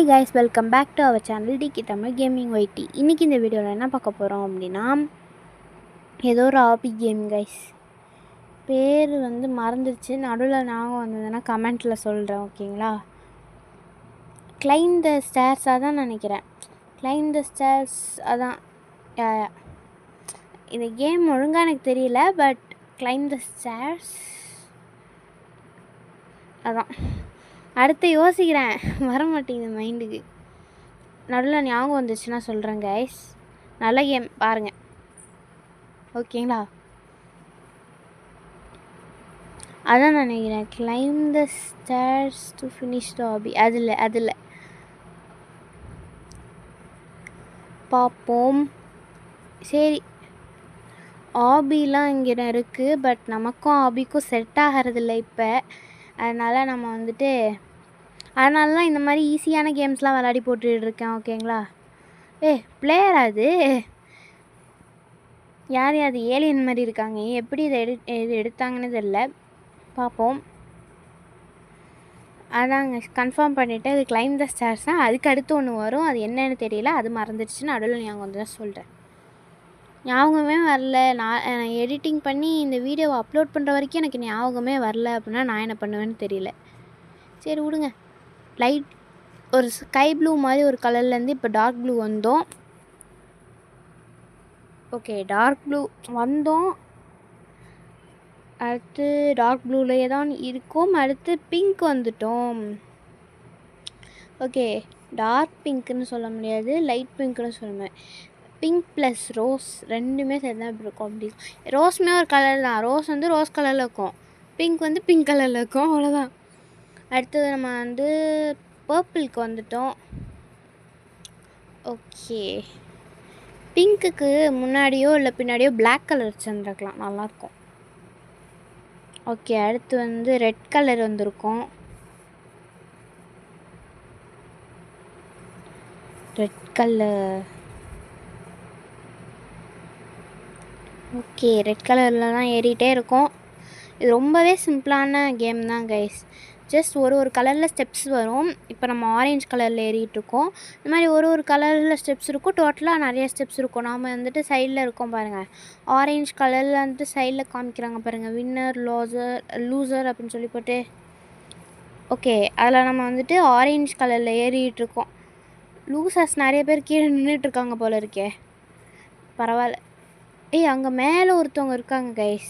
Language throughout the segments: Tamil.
Hi guys, welcome back to our channel DK Tamil gaming YT. இன்றைக்கி இந்த வீடியோவில் என்ன பார்க்க போகிறோம் அப்படின்னா, ஏதோ ஒரு ஆபி கேம் கைஸ். பேர் மறந்துடுச்சு, நடுவில் ஞாபகம் வந்ததுன்னா கமெண்ட்டில் சொல்கிறேன், ஓகேங்களா? கிளைம் த ஸ்டேர்ஸாக தான் நினைக்கிறேன். கிளைம் த ஸ்டேர்ஸ் அதான். இந்த கேம் ஒழுங்காக எனக்கு தெரியல, பட் கிளைம் த ஸ்டேர்ஸ் அதான். அடுத்து யோசிக்கிறேன், வர மாட்டேங்குது மைண்டுக்கு. நடுவில் ஞாபகம் வந்துச்சுன்னா சொல்கிறேன் கைஸ். நல்ல கேம் பாருங்கள், ஓகேங்களா? அதான் நினைக்கிறேன், claim the stairs to finish the hobby. அதில் பார்ப்போம். சரி, ஹாபிலாம் இங்கே இருக்குது, பட் நமக்கும் ஹாபிக்கும் செட் ஆகிறதில்ல இப்போ. அதனால் நம்ம அதனால தான் இந்த மாதிரி ஈஸியான கேம்ஸ்லாம் விளையாடி போட்டுருக்கேன், ஓகேங்களா? பிளேயர் அது யார் ஏலியன் மாதிரி இருக்காங்க. எப்படி இது எடுத்தாங்கன்னு தெரியல, பார்ப்போம். அதாங்க கன்ஃபார்ம் பண்ணிவிட்டு அது கிளைம் த ஸ்டார்ஸ் தான். அதுக்கு அடுத்து ஒன்று வரும், அது என்னன்னு தெரியல, அது மறந்துடுச்சுன்னு நடுவில் ஞாபகம் தான் சொல்கிறேன். ஞாபகமே வரல. நான் எடிட்டிங் பண்ணி இந்த வீடியோவை அப்லோட் பண்ணுற வரைக்கும் எனக்கு ஞாபகமே வரல அப்படின்னா நான் என்ன பண்ணுவேன்னு தெரியல. சரி விடுங்க. லைட் ஒரு ஸ்கை ப்ளூ மாதிரி ஒரு கலர்லேருந்து இப்போ டார்க் ப்ளூ வந்தோம். ஓகே, டார்க் ப்ளூ வந்தோம். அடுத்து டார்க் ப்ளூலேயே தான் இருக்கும். அடுத்து பிங்க் வந்துட்டோம். ஓகே, டார்க் பிங்க்குன்னு சொல்ல முடியாது, லைட் பிங்க்குன்னு சொல்லுவேன். பிங்க் ப்ளஸ் ரோஸ் ரெண்டுமே சேர்ந்து தான் இப்படி இருக்கும். அப்படி ரோஸுமே ஒரு கலர் தான். ரோஸ் ரோஸ் கலரில் இருக்கும், பிங்க் பிங்க் கலரில் இருக்கும், அவ்வளோதான். அடுத்தது நம்ம பர்பிளுக்கு வந்துட்டோம். ஓகே, பிங்க்குக்கு முன்னாடியோ இல்லை பின்னாடியோ பிளாக் கலர் வச்சுருந்துருக்கலாம், நல்லாயிருக்கும். ஓகே, அடுத்து ரெட் கலர் வந்திருக்கும். Red colour. ஓகே, ரெட் கலரில் தான் ஏறிட்டே இருக்கும். இது ரொம்பவே சிம்பிளான கேம் தான் கைஸ். ஜஸ்ட் ஒரு கலரில் ஸ்டெப்ஸ் வரும். இப்போ நம்ம ஆரேஞ்ச் கலரில் ஏறிட்டுருக்கோம். இந்த மாதிரி ஒரு கலரில் ஸ்டெப்ஸ் இருக்கும். டோட்டலாக நிறைய ஸ்டெப்ஸ் இருக்கும். நாம் சைடில் இருக்கோம் பாருங்கள், ஆரேஞ்ச் கலரில் சைடில் காமிக்கிறாங்க பாருங்கள், வின்னர் லூசர் அப்படின்னு சொல்லி போட்டு. ஓகே, அதில் நம்ம ஆரேஞ்ச் கலரில் ஏறிட்டுருக்கோம். லூசர்ஸ் நிறைய பேர் கீழே நின்றுட்டுருக்காங்க போல இருக்கே. பரவாயில்ல. அங்கே மேலே ஒருத்தவங்க இருக்காங்க கைஸ்.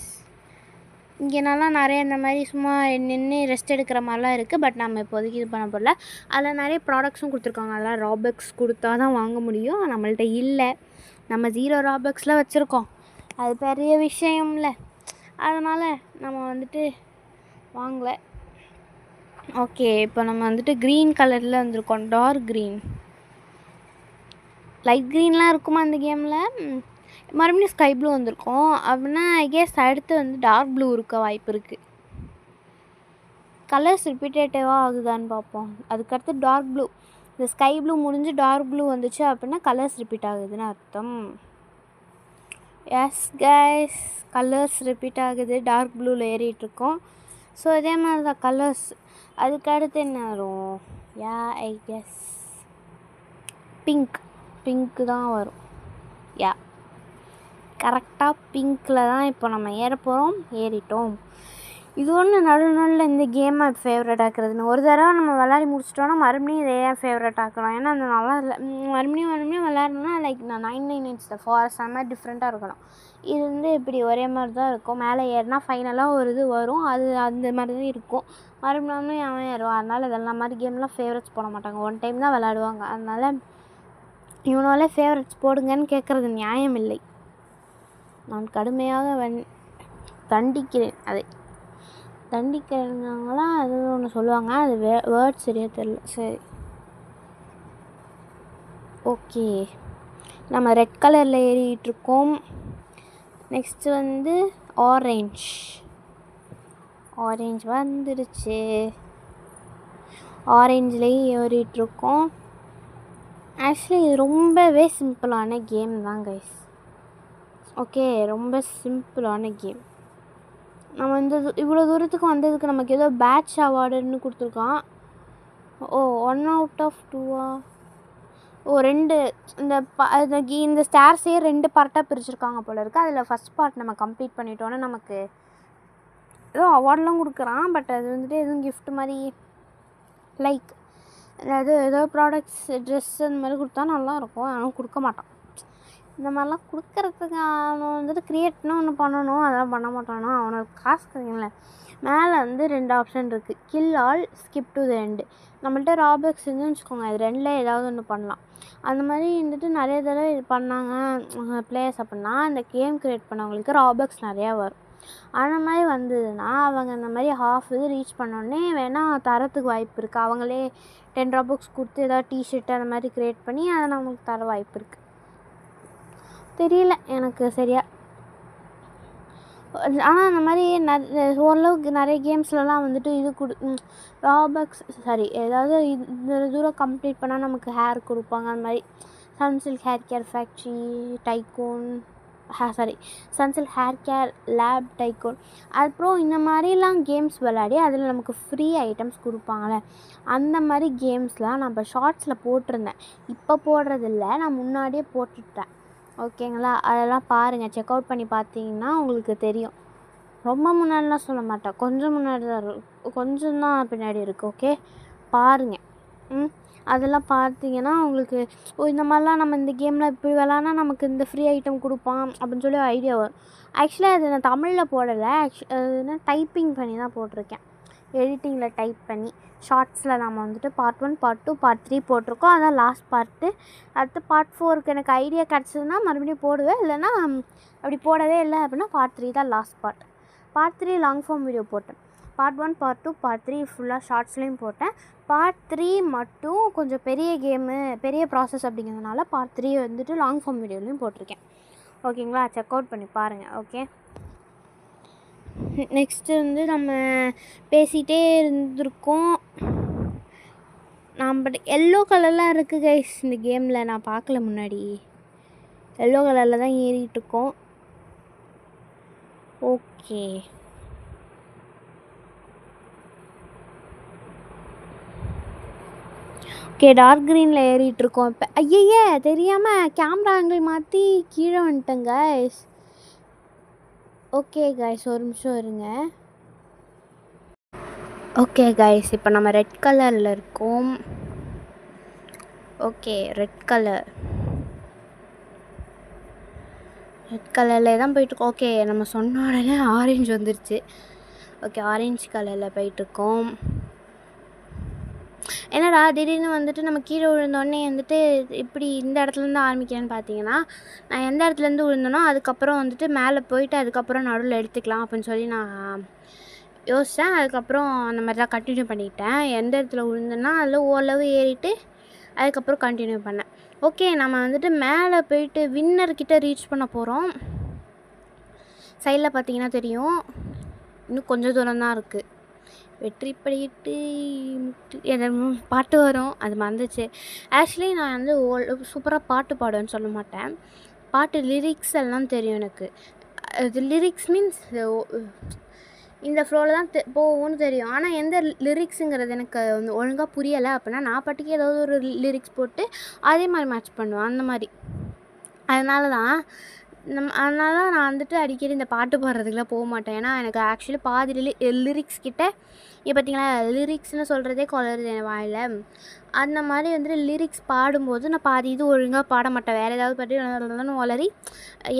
இங்கே நல்லா நிறைய இந்த மாதிரி சும்மா நின்று ரெஸ்ட் எடுக்கிற மாதிரிலாம் இருக்குது. பட் நம்ம இப்போதைக்கு இது பண்ண போடல. அதில் நிறைய ப்ராடக்ட்ஸும் கொடுத்துருக்காங்க. அதெல்லாம் ராபக்ஸ் கொடுத்தா தான் வாங்க முடியும். நம்மள்ட்ட இல்லை, நம்ம 0 ராபக்ஸில் வச்சுருக்கோம். அது பெரிய விஷயம் இல்லை, அதனால் நம்ம வாங்கலை. ஓகே, இப்போ நம்ம க்ரீன் கலரில் வந்திருக்கோம். டார்க் க்ரீன், லைட் க்ரீன்லாம் இருக்குமா அந்த கேமில்? மறுபடியும் ஸ்கை ப்ளூ வந்திருக்கோம். அப்படின்னா ஐ கெஸ் அடுத்து டார்க் ப்ளூ இருக்க வாய்ப்பு இருக்குது. கலர்ஸ் ரிப்பீட்டேட்டிவாக ஆகுதான்னு பார்ப்போம். அதுக்கடுத்து டார்க் ப்ளூ, இந்த ஸ்கை ப்ளூ முடிஞ்சு டார்க் ப்ளூ வந்துச்சு அப்படின்னா கலர்ஸ் ரிப்பீட் ஆகுதுன்னு அர்த்தம். எஸ் கைஸ், கலர்ஸ் ரிப்பீட் ஆகுது. டார்க் ப்ளூவில் ஏறிட்டுருக்கோம். ஸோ இதே மாதிரி தான் கலர்ஸ். அதுக்கடுத்து என்ன வரும்? ஐ கெஸ் பிங்க்கு தான் வரும். கரெக்டாக பிங்க்கில் தான் இப்போ நம்ம ஏற போகிறோம். ஏறிட்டோம். இது ஒன்று நடுவில் இந்த கேமை ஃபேவரட் ஆக்குறதுன்னு. ஒரு தடவை நம்ம விளையாடி முடிச்சிட்டோன்னா மறுபடியும் இதே ஃபேவரட் ஆக்கணும். ஏன்னா அந்த நல்லா இல்லை, மறுபடியும் விளையாடணுன்னா லைக் நான் 999 த ஃபாரஸ்ட் அந்த மாதிரி டிஃப்ரெண்ட்டாக இருக்கணும். இது இப்படி ஒரே மாதிரி தான் இருக்கும். மேலே ஏறினா ஃபைனலாக ஒரு இது வரும், அது அந்த மாதிரி தான் இருக்கும். மறுபடியும் அவன் ஏறுவான். அதனால் இதெல்லாம் மாதிரி கேம்லாம் ஃபேவரட்ஸ் போட மாட்டாங்க, ஒன் டைம் தான் விளையாடுவாங்க. அதனால் இவனாலே ஃபேவரட்ஸ் போடுங்கன்னு கேட்குறது நியாயம் இல்லை. நான் கடுமையாக தண்டிக்கிறேன். அதை தண்டிக்கிறவங்களாம் அது ஒன்று சொல்லுவாங்க, அது வேர்ட் சரியாக தெரியல. சரி, ஓகே, நம்ம ரெட் கலரில் ஏறிட்டுருக்கோம். நெக்ஸ்ட்டு ஆரேஞ்ச் வந்துடுச்சு. ஆரேஞ்சிலேயும் ஏறிட்டுருக்கோம். ஆக்சுவலி இது ரொம்பவே சிம்பிளான கேம் தான் கைஸ். ஓகே, ரொம்ப சிம்பிளான கேம். நம்ம இவ்வளோ தூரத்துக்கு வந்ததுக்கு நமக்கு ஏதோ பேட்ச் அவார்டுன்னு கொடுத்துருக்கான். ஓ 1 அவுட் ஆஃப் 2வா? ஓ 2 இந்த ஸ்டேர்ஸே 2 பார்ட்டாக பிரிச்சுருக்காங்க போல இருக்குது. அதில் ஃபஸ்ட் பார்ட் நம்ம கம்ப்ளீட் பண்ணிட்டோன்னா நமக்கு ஏதோ அவார்ட்லாம் கொடுக்குறான். பட் அது வந்துட்டு எதுவும் கிஃப்ட் மாதிரி லைக் அதாவது ஏதோ ப்ராடக்ட்ஸ் ட்ரெஸ் அந்த மாதிரி கொடுத்தா நல்லாயிருக்கும். ஆனால் கொடுக்க மாட்டான். இந்த மாதிரிலாம் கொடுக்கறதுக்கு அவன் வந்துட்டு க்ரியேட்னு ஒன்று பண்ணணும். அதெல்லாம் பண்ண மாட்டானா. அவனுக்கு காசு கிடைக்கல. மேலே வந்து 2 ஆப்ஷன் இருக்குது. Kill all, skip to the end. நம்மள்ட்ட ராபக்ஸ் இருந்துன்னு வச்சுக்கோங்க, அது 2ல் ஏதாவது ஒன்று பண்ணலாம். அந்த மாதிரி வந்துட்டு நிறைய தடவை இது பண்ணாங்க பிளேயர்ஸ் அப்படின்னா அந்த கேம் க்ரியேட் பண்ணவங்களுக்கு ராபக்ஸ் நிறையா வரும். அந்த மாதிரி வந்ததுன்னா அவங்க அந்த மாதிரி ஹாஃப் இது ரீச் பண்ணோடனே வேணால் தரத்துக்கு வாய்ப்பு இருக்குது. அவங்களே 10 ராபக்ஸ் கொடுத்து ஏதாவது டிஷர்ட் அந்த மாதிரி க்ரியேட் பண்ணி அதை நமக்கு தர வாய்ப்பு இருக்குது. தெரியல எனக்கு சரியா. ஆனால் அந்த மாதிரி ஓரளவுக்கு நிறைய கேம்ஸ்லலாம் வந்துட்டு இது ராபக்ஸ் ஏதாவது இந்த தூரம் கம்ப்ளீட் பண்ணால் நமக்கு ஹேர் கொடுப்பாங்க. அந்த மாதிரி Sunsilk hair care factory tycoon Sunsilk hair care lab tycoon. அப்புறம் இந்த மாதிரிலாம் கேம்ஸ் விளையாடி அதில் நமக்கு ஃப்ரீ ஐட்டம்ஸ் கொடுப்பாங்களே, அந்த மாதிரி கேம்ஸ்லாம் நம்ம ஷார்ட்ஸில் போட்டிருந்தேன். இப்போ போடுறதில்ல, நான் முன்னாடியே போட்டுட்டேன். ஓகேங்களா? அதெல்லாம் பாருங்கள், செக் அவுட் பண்ணி பார்த்தீங்கன்னா உங்களுக்கு தெரியும். ரொம்ப முன்னாடிலாம் சொல்ல மாட்டேன், கொஞ்சம் முன்னாடி தான் கொஞ்சம் தான் பின்னாடி இருக்குது. ஓகே, பாருங்கள். அதெல்லாம் பார்த்தீங்கன்னா உங்களுக்கு இந்த மாதிரிலாம் நம்ம இந்த கேமில் இப்படி விளாட்னா நமக்கு இந்த ஃப்ரீ ஐட்டம் கொடுப்பான் அப்படின்னு சொல்லி ஐடியா வரும். ஆக்சுவலாக அது நான் தமிழில் போடலை, அது டைப்பிங் பண்ணி தான் போட்டிருக்கேன். எடிட்டிங்கில் டைப் பண்ணி ஷார்ட்ஸில் நம்ம வந்துட்டு பார்ட் 1 பார்ட் 2 பார்ட் 3 போட்டிருக்கோம். அதான் லாஸ்ட் பார்ட்டு. அடுத்து பார்ட் 4க்கு எனக்கு ஐடியா கிடச்சதுன்னா மறுபடியும் போடுவேன். இல்லைன்னா அப்படி போடவே இல்லை அப்படின்னா பார்ட் 3 தான் last part. Part 3 long form video போட்டேன். பார்ட் 1 பார்ட் 2 பார்ட் 3 ஃபுல்லாக ஷார்ட்ஸ்லேயும் போட்டேன். பார்ட் 3 மட்டும் கொஞ்சம் பெரிய கேமு பெரிய ப்ராசஸ் அப்படிங்கிறதுனால பார்ட் 3 வந்துட்டு லாங் ஃபார்ம் வீடியோலையும் போட்டிருக்கேன். ஓகேங்களா? செக் அவுட் பண்ணி பாருங்கள். ஓகே, நெக்ஸ்ட்டு வந்து நம்ம பேசிகிட்டே இருந்திருக்கோம். பட் எல்லோ கலர்லாம் இருக்குது கைஸ் இந்த கேமில். நான் பார்க்கல முன்னாடி. எல்லோ கலரில் தான் ஏறிட்டுருக்கோம். ஓகே, டார்க் க்ரீனில் ஏறிட்டுருக்கோம் இப்போ. ஐயையே, தெரியாமல் கேமரா ஆங்கிள் மாற்றி கீழே வந்துட்டேன் கைஸ். ஓகே கைஸ், ஒரு நிமிஷம் இருங்க. ஓகே கைஸ், இப்போ நம்ம ரெட் கலரில் இருக்கோம். ஓகே, ரெட் கலரில் தான் போயிட்டுருக்கோம். ஓகே, நம்ம சொன்ன உடனே ஆரஞ்சு வந்துருச்சு. ஓகே, ஆரஞ்சு கலரில் போயிட்டுருக்கோம். என்னடா திடீர்னு வந்துட்டு நம்ம கீழே விழுந்தோடனே வந்துட்டு இப்படி இந்த இடத்துலேருந்து ஆரம்பிக்கிறேன்னு பார்த்தீங்கன்னா, நான் எந்த இடத்துலேருந்து விழுந்தனோ அதுக்கப்புறம் வந்துட்டு மேலே போயிட்டு அதுக்கப்புறம் நடுவில் எடுத்துக்கலாம் அப்படின்னு சொல்லி நான் யோசித்தேன். அதுக்கப்புறம் அந்த மாதிரி தான் கண்டினியூ பண்ணிக்கிட்டேன். எந்த இடத்துல விழுந்தேன்னா அதில் ஓரளவு ஏறிட்டு அதுக்கப்புறம் கண்டினியூ பண்ணேன். ஓகே, நம்ம வந்துட்டு மேலே போயிட்டு வின்னர்கிட்ட ரீச் பண்ண போகிறோம். சைடில் பார்த்தீங்கன்னா தெரியும், இன்னும் கொஞ்சம் தூரம் தான் இருக்குது. வெற்றி படிட்டு பாட்டு வரும், அது மறந்துச்சு. ஆக்சுவலி நான் வந்து சூப்பராக பாட்டு பாடுவேன்னு சொல்ல மாட்டேன். பாட்டு லிரிக்ஸ் எல்லாம் தெரியும் எனக்கு. அது லிரிக்ஸ் மீன்ஸ் இந்த ஃப்ளோவில் தான் போகும்னு தெரியும். ஆனால் எந்த லிரிக்ஸுங்கிறது எனக்கு வந்து ஒழுங்காக புரியலை அப்படின்னா நான் பாட்டுக்கு ஏதாவது ஒரு லிரிக்ஸ் போட்டு அதே மாதிரி மேட்ச் பண்ணுவேன். அந்த மாதிரி அதனால தான் நான் வந்துட்டு அடிக்கடி இந்த பாட்டு பாடுறதுக்குலாம் போக மாட்டேன். ஏன்னா எனக்கு ஆக்சுவலி பாதி லிரிக்ஸ் கிட்ட பார்த்தீங்களா, லிரிக்ஸ்னு சொல்கிறதே குளருது என் வாயில். அந்த மாதிரி வந்துட்டு லிரிக்ஸ் பாடும்போது நான் பாதி இது ஒழுங்காக பாட மாட்டேன். வேறு ஏதாவது பாட்டு வளரி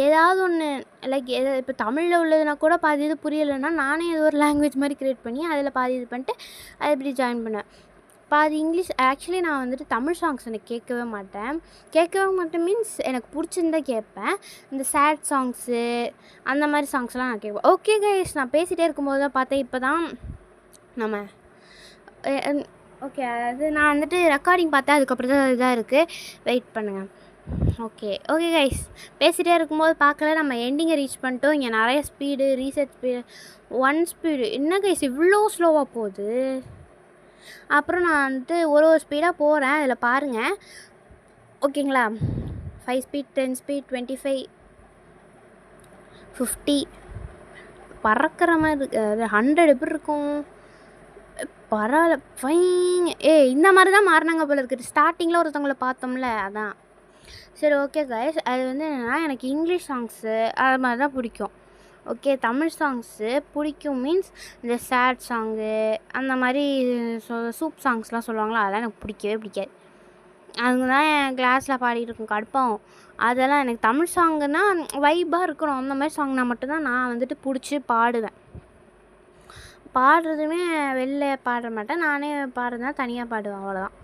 ஏதாவது ஒன்று லைக் இப்போ தமிழில் உள்ளதுனா கூட பாதி இது புரியலைன்னா நானே ஏதோ ஒரு லாங்குவேஜ் மாதிரி க்ரியேட் பண்ணி அதில் பாதி இது பண்ணிட்டு அதை இப்படி ஜாயின் பண்ணுவேன். பாதி இங்கிலீஷ். ஆக்சுவலி நான் வந்துட்டு தமிழ் சாங்ஸ் எனக்கு கேட்கவே மாட்டேன் மீன்ஸ் எனக்கு பிடிச்சிருந்தா கேட்பேன். இந்த சேட் சாங்ஸு அந்த மாதிரி சாங்ஸ்லாம் நான் கேட்பேன். ஓகே கைஸ், நான் பேசிகிட்டே இருக்கும்போது தான் பார்த்தேன் இப்போ தான் நம்ம ஓகே அது நான் வந்துட்டு ரெக்கார்டிங் பார்த்தேன். அதுக்கப்புறம் தான் இதாக இருக்குது, வெயிட் பண்ணுங்கள். ஓகே கைஸ், பேசிகிட்டே இருக்கும்போது பார்க்கல நம்ம எண்டிங்கை ரீச் பண்ணிட்டோம். இங்கே நிறைய ஸ்பீடு ரீசெட் ஸ்பீடு 1 ஸ்பீடு. என்ன கைஸ் இவ்வளோ ஸ்லோவாக போகுது? அப்புறம் நான் வந்துட்டு ஒரு ஸ்பீடாக போகிறேன், அதில் பாருங்கள். ஓகேங்களா? 5 ஸ்பீட் 10 ஸ்பீட் 25 50 பறக்கிற மாதிரி இருக்குது. அது 100 எப்படி இருக்கும்? பரவாயில்ல ஃபைன். இந்த மாதிரி தான் மாறினாங்க போல இருக்குது. ஸ்டார்டிங்கில் ஒருத்தவங்கள பார்த்தோம்ல அதான். சரி ஓகே கைஸ், அது வந்து என்னென்னா எனக்கு இங்கிலீஷ் சாங்ஸு அது மாதிரி தான் பிடிக்கும். ஓகே, தமிழ் சாங்ஸு பிடிக்கும் மீன்ஸ் இந்த சேட் சாங்கு அந்த மாதிரி சூப் சாங்ஸ்லாம் சொல்லுவாங்களா, அதெல்லாம் எனக்கு பிடிக்கவே பிடிக்காது. அதுங்க தான் என் கிளாஸில் பாடிட்டு இருக்கும் கடுப்பாகும். அதெல்லாம் எனக்கு தமிழ் சாங்குன்னா வைப்பாக இருக்கணும், அந்த மாதிரி சாங்னா மட்டும்தான் நான் வந்துட்டு பிடிச்சி பாடுவேன். பாடுறதுமே வெளில பாட மாட்டேன், நானே பாடுறதுனா தனியாக பாடுவேன், அவ்வளோதான்.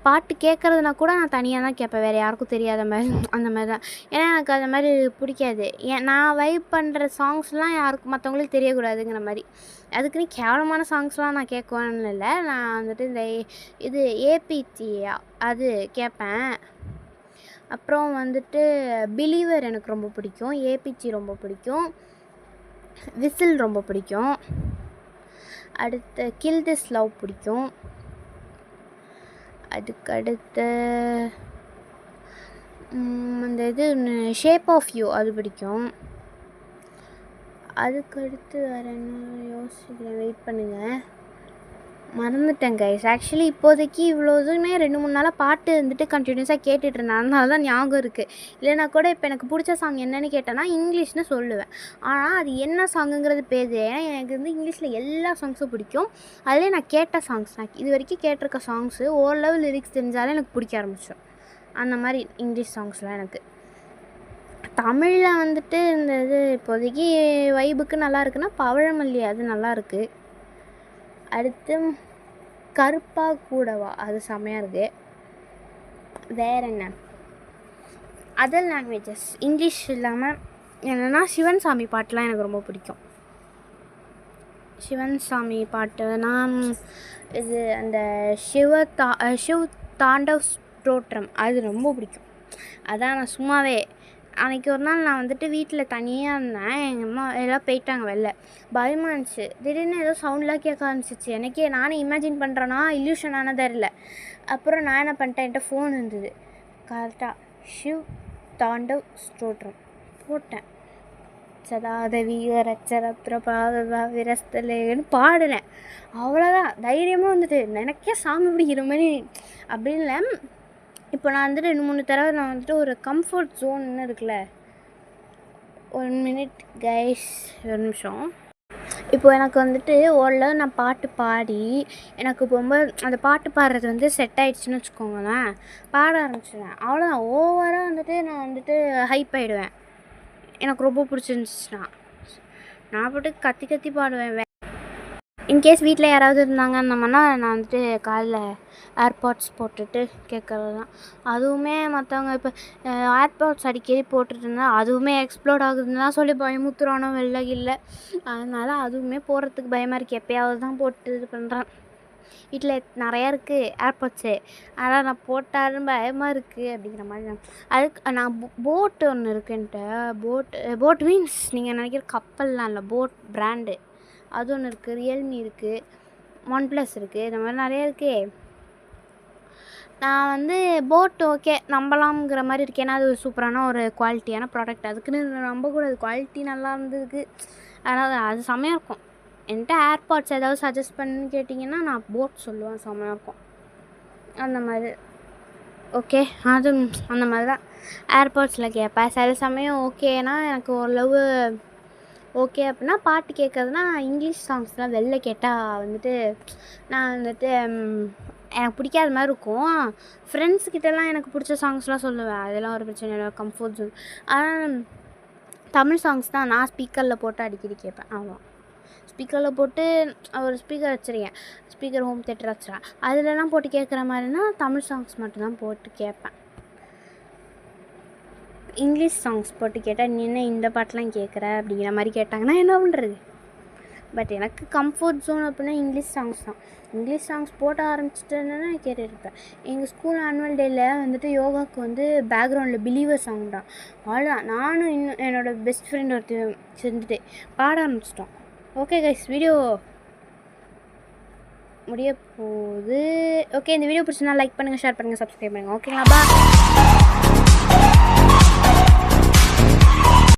பாட்டு கேட்குறதுனா கூட நான் தனியாக தான் கேட்பேன், வேறு யாருக்கும் தெரியாத மாதிரி அந்த மாதிரி தான். ஏன்னா எனக்கு அந்த மாதிரி பிடிக்காது. நான் வைப் பண்ணுற சாங்ஸ்லாம் யாருக்கும் மற்றவங்களுக்கு தெரியக்கூடாதுங்கிற மாதிரி. அதுக்குன்னு கேவலமான சாங்ஸ்லாம் நான் கேட்குவேன்னு இல்லை. நான் வந்துட்டு இந்த இது ஏபிடி அது கேட்பேன். அப்புறம் வந்துட்டு பிலீவர் எனக்கு ரொம்ப பிடிக்கும், ஏபிடி ரொம்ப பிடிக்கும், விசில் ரொம்ப பிடிக்கும், அடுத்து கில் திஸ் லவ் பிடிக்கும், அதுக்கடுத்து அந்த இது ஷேப் ஆஃப் யூ அது பிடிக்கும். அதுக்கடுத்து வேறு என்ன யோசிக்கிறேன், வெயிட் பண்ணுங்கள், மறந்துட்டேன் கைஸ். ஆக்சுவலி இப்போதைக்கு இவ்வளோ இதுவுமே 2-3 நாளாக பாட்டு வந்துட்டு கண்டினியூஸாக கேட்டுட்டு இருந்தேன், அதனால தான் ஞாபகம் இருக்குது. இல்லைனா கூட இப்போ எனக்கு பிடிச்ச சாங் என்னென்னு கேட்டேன்னா இங்கிலீஷ்னு சொல்லுவேன். ஆனால் அது என்ன சாங்குங்கிறது பேர், ஏன்னா எனக்கு வந்து இங்கிலீஷில் எல்லா சாங்ஸும் பிடிக்கும். அதிலே நான் கேட்ட சாங்ஸ், நான் இது வரைக்கும் கேட்டிருக்க சாங்ஸு ஓரளவு லிரிக்ஸ் தெரிஞ்சாலே எனக்கு பிடிக்க ஆரம்பிச்சிடும். அந்த மாதிரி இங்கிலீஷ் சாங்ஸ்லாம் எனக்கு. தமிழில் வந்துட்டு இந்த இது இப்போதைக்கு வைபுக்கு நல்லா இருக்குன்னா பவழமல்லி, அது நல்லாயிருக்கு. அடுத்து கருப்பா கூடவா, அது செம்மையாக இருக்குது. வேறு என்ன, அதர் லாங்குவேஜஸ் இங்கிலீஷ் இல்லாமல் என்னென்னா சிவன் சாமி பாட்டெலாம் எனக்கு ரொம்ப பிடிக்கும். சிவன் சாமி பாட்டுனா இது அந்த சிவ் தாண்டவ் ஸ்தோத்திரம் அது ரொம்ப பிடிக்கும். அதான் நான் சும்மாவே அன்றைக்கி ஒரு நாள் நான் வந்துட்டு வீட்டில் தனியாக இருந்தேன், எங்கள் அம்மா எல்லாம் போயிட்டாங்க வெளில, பயமாக இருந்துச்சு. திடீர்னு ஏதோ சவுண்ட்லாம் கேட்க ஆரம்பிச்சிச்சு, எனக்கே நானே இமேஜின் பண்ணுறேன்னா இல்யூஷன் ஆனதாக இல்லை. அப்புறம் நான் என்ன பண்ணிட்டேன், என்கிட்ட ஃபோன் இருந்தது, கரெக்டாக சிவ் தாண்டவ் ஸ்தோத்திரம் போட்டேன். சதாதவி ரச்சரத்ரபாதா விரஸ்தலேன்னு பாடினேன், அவ்வளோதான். தைரியமாக வந்துட்டு எனக்கே சாமி பிடிக்கிற மாதிரி அப்படின்னு இல்லை. இப்போ நான் வந்துட்டு 2-3 தடவை நான் வந்துட்டு ஒரு கம்ஃபர்ட் ஜோன்னு இருக்குல்ல, 1 மினிட் கைஸ், ஒரு நிமிஷம். இப்போ எனக்கு வந்துட்டு ஓரளவு நான் பாட்டு பாடி எனக்கு ரொம்ப அந்த பாட்டு பாடுறது வந்து செட் ஆகிடுச்சின்னு வச்சுக்கோங்களேன், பாட ஆரம்பிச்சிடுவேன், அவ்வளோதான். ஓவராக வந்துட்டு நான் வந்துட்டு ஹைப் ஆகிடுவேன். எனக்கு ரொம்ப பிடிச்சிருந்துச்சுன்னா நான் போட்டு கத்தி கத்தி பாடுவேன். இன்கேஸ் வீட்டில் யாராவது இருந்தாங்க அந்தமாதிரினா நான் வந்துட்டு காதில் ஏர்பாட்ஸ் போட்டுட்டு கேட்குறது தான். அதுவுமே மற்றவங்க இப்போ ஏர்பாட்ஸ் அடிக்கடி போட்டுட்டு இருந்தால் அதுவுமே எக்ஸ்ப்ளோர்ட் ஆகுதுன்னா சொல்லி பயமுத்துறானோ வெளில இல்லை, அதனால் அதுவுமே போடுறதுக்கு பயமாக இருக்குது. எப்போயாவது தான் போட்டு இது பண்ணுறேன். வீட்டில் நிறையா இருக்குது ஏர்பாட்ஸு, அதனால் நான் போட்டாலும் பயமாக இருக்குது அப்படிங்கிற மாதிரி. அதுக்கு நான் போட்டு ஒன்று இருக்குன்ட்டு, போட் மீன்ஸ் நீங்கள் நினைக்கிற கப்பல்லாம் இல்லை, போட் பிராண்டு அது ஒன்று இருக்குது. ரியல்மி இருக்குது, OnePlus இருக்குது, இந்த மாதிரி நிறைய இருக்கே. நான் வந்து போட் ஓகே நம்பலாம்ங்கிற மாதிரி இருக்கேன், ஏன்னா அது ஒரு சூப்பரான ஒரு குவாலிட்டியான ப்ராடக்ட், அதுக்குன்னு நம்பக்கூடாது, குவாலிட்டி நல்லா இருந்ததுக்கு, அதனால் அது செம்மையாக இருக்கும். என்கிட்ட ஏர்பாட்ஸ் ஏதாவது சஜஸ்ட் பண்ணுன்னு கேட்டிங்கன்னா நான் போட் சொல்லுவேன், செம்மையாக இருக்கும் அந்த மாதிரி. ஓகே, அது அந்த மாதிரி தான் ஏர்பாட்ஸில் கேட்பேன். சில சமயம் ஓகேனா எனக்கு ஓரளவு ஓகே அப்படின்னா பாட்டு கேட்குறதுனா இங்கிலீஷ் சாங்ஸ்லாம் வெளில கேட்டால் வந்துட்டு நான் வந்துட்டு எனக்கு பிடிக்காத மாதிரி இருக்கும். ஃப்ரெண்ட்ஸ்கிட்டலாம் எனக்கு பிடிச்ச சாங்ஸ்லாம் சொல்லுவேன், அதெல்லாம் ஒரு பிரச்சனை இல்லை, கம்ஃபர்ட் ஜோன். ஆனால் தமிழ் சாங்ஸ் தான் நான் ஸ்பீக்கரில் போட்டு அடிக்கடி கேட்பேன். ஆமாம், ஸ்பீக்கரில் போட்டு ஒரு ஸ்பீக்கர் வச்சுருக்கேன், ஸ்பீக்கர் ஹோம் தேட்டர் வச்சுருக்கேன், அதிலலாம் போட்டு கேட்குற மாதிரினா தமிழ் சாங்ஸ் மட்டும்தான் போட்டு கேட்பேன். இங்கிலீஷ் சாங்ஸ் போட்டு கேட்டால் நீ என்ன இந்த பாட்டெலாம் கேட்குற அப்படிங்கிற மாதிரி கேட்டாங்கன்னா என்ன பண்ணுறது. பட் எனக்கு கம்ஃபர்ட் ஜோன் அப்படின்னா இங்கிலீஷ் சாங்ஸ் தான். இங்கிலீஷ் சாங்ஸ் போட்ட ஆரம்பிச்சிட்டேன்னா கேட்டுருப்பேன். எங்கள் ஸ்கூல் ஆனுவல் டேயில் வந்துட்டு யோகாவுக்கு வந்து பேக்ரவுண்டில் பிலீவர் சாங் தான், அவ்வளோதான். நானும் இன்னும் என்னோடய பெஸ்ட் ஃப்ரெண்ட் ஒருத்தர் சேர்ந்துட்டு பாட ஆரம்பிச்சிட்டோம். ஓகே கைஸ், வீடியோ முடிய போகுது. ஓகே, இந்த வீடியோ பிடிச்சிருந்தா லைக் பண்ணுங்கள், ஷேர் பண்ணுங்கள், சப்ஸ்கிரைப் பண்ணுங்கள். ஓகேங்களா, பா.